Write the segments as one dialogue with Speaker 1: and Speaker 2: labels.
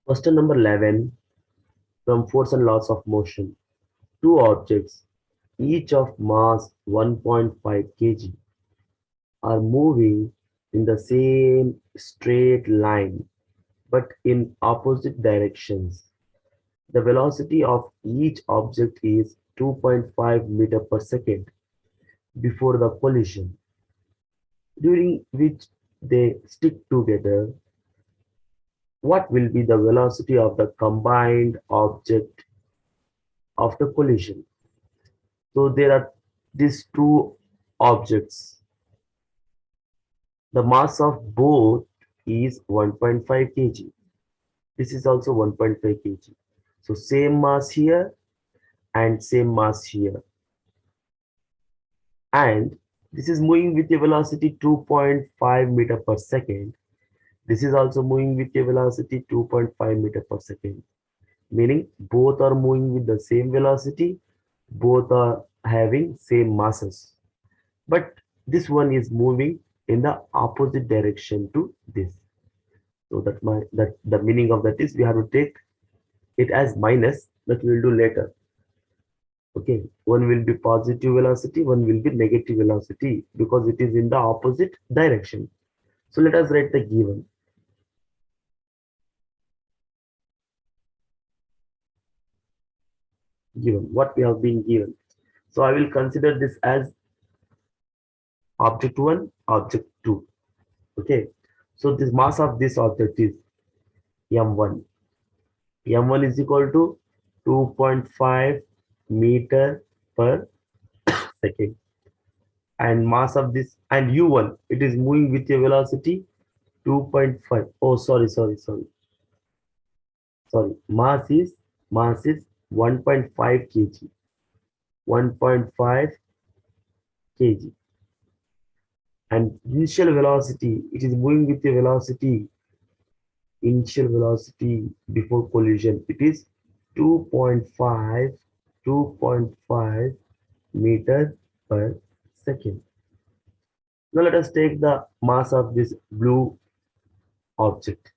Speaker 1: Question number 11 from Force and Laws of Motion. Two objects, each of mass 1.5 kg, are moving in the same straight line but in opposite directions. The velocity of each object is 2.5 meter per second before the collision, during which they stick together. What will be the velocity of the combined object after collision? So there are these two objects. The mass of both is 1.5 kg. This is also 1.5 kg. So same mass here and same mass here. And this is moving with a velocity 2.5 meter per second. This is also moving with a velocity 2.5 meter per second, meaning both are moving with the same velocity, both are having same masses. But this one is moving in the opposite direction to this. So that the meaning of that is we have to take it as minus, that we will do later. Okay, one will be positive velocity, one will be negative velocity because it is in the opposite direction. So let us write the given what we have been given. So I will consider this as object 1, object 2. Okay, so this mass of this object is m1. m1 is equal to 2.5 meter per second, and mass of this, and u1, it is moving with a velocity 2.5. Oh, sorry, mass is 1.5 kg, 1.5 kg, and initial velocity, it is moving with a velocity, initial velocity before collision, it is 2.5 2.5 meter per second. Now let us take the mass of this blue object,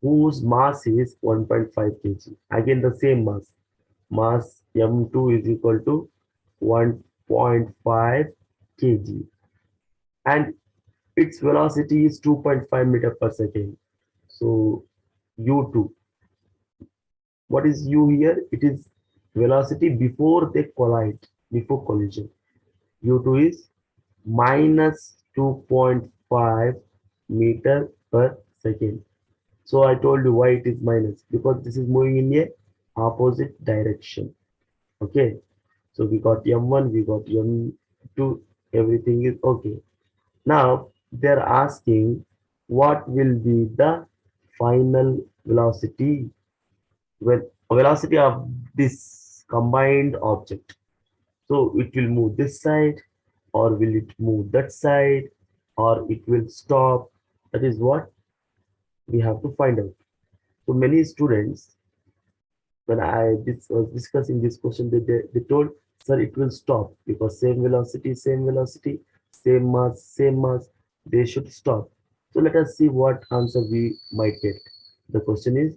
Speaker 1: whose mass is 1.5 kg. Again the same mass. Mass m2 is equal to 1.5 kg, and its velocity is 2.5 meter per second. So u2, what is u here? It is velocity before they collide, before collision. u2 is minus 2.5 meter per second. So I told you why it is minus, because this is moving in a opposite direction. Okay, so we got m1, we got m2, everything is okay. Now they're asking what will be the final velocity, when velocity of this combined object. So it will move this side, or will it move that side, or it will stop. That is what we have to find out. So many students, when was discussing this question, they told, sir, it will stop because same velocity, same mass, they should stop. So let us see what answer we might get. The question is,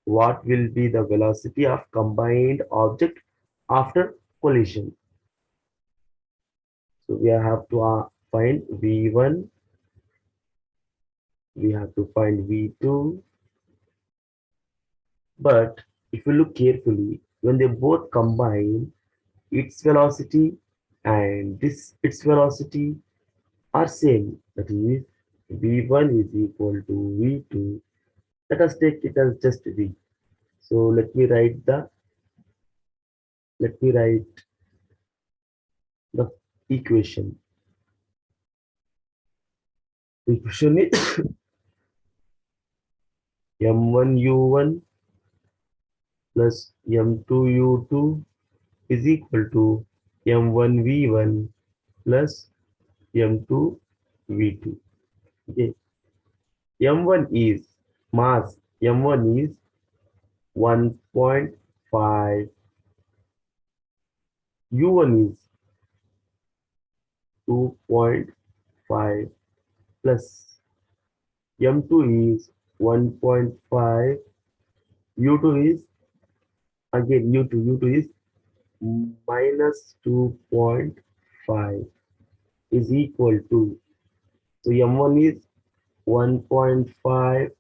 Speaker 1: what will be the velocity of combined object after collision? So we have to find V1, we have to find V2, but if you look carefully, when they both combine, its velocity and this its velocity are same. That is, V1 is equal to V2. Let us take it as just V. So let me write the equation. Equation is m1u1 plus m2u2 is equal to m1v1 plus m2v2. Okay. M1 is mass. M1 is 1.5. U1 is 2.5 plus M2 is 1.5. U2 is again U2 is minus 2.5 is equal to, so M1 is 1.5.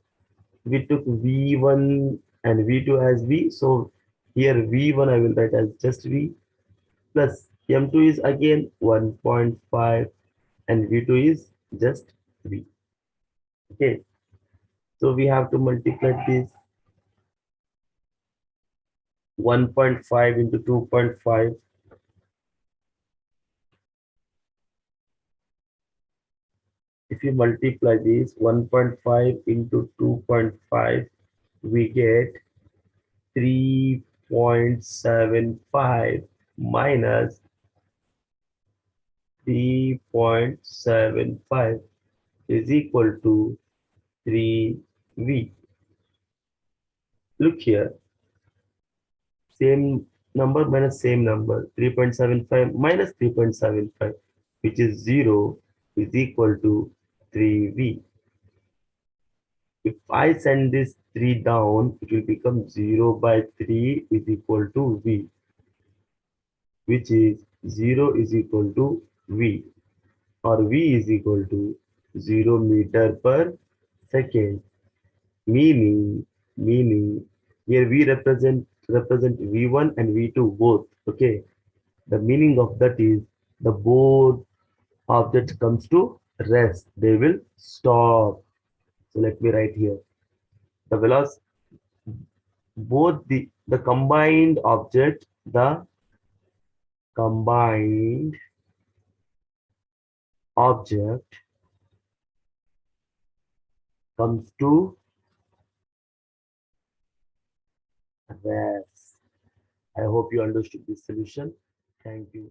Speaker 1: We took V1 and V2 as V, so here V1 I will write as just V, plus M2 is again 1.5 and V2 is just V. Okay, so we have to multiply this 1.5 into 2.5. If you multiply this 1.5 into 2.5, we get 3.75 minus 3.75 is equal to 3V. Look here, same number minus same number, 3.75 minus 3.75, which is 0, is equal to 3V. If I send this 3 down, it will become 0 by 3 is equal to V, which is 0 is equal to V, or V is equal to 0 meter per second. Meaning here we represent V1 and V2 both. Okay. The meaning of that is the both object comes to rest. They will stop. So let me write here. The velocity, both the combined object, the combined object comes to rest. I hope you understood this solution. Thank you.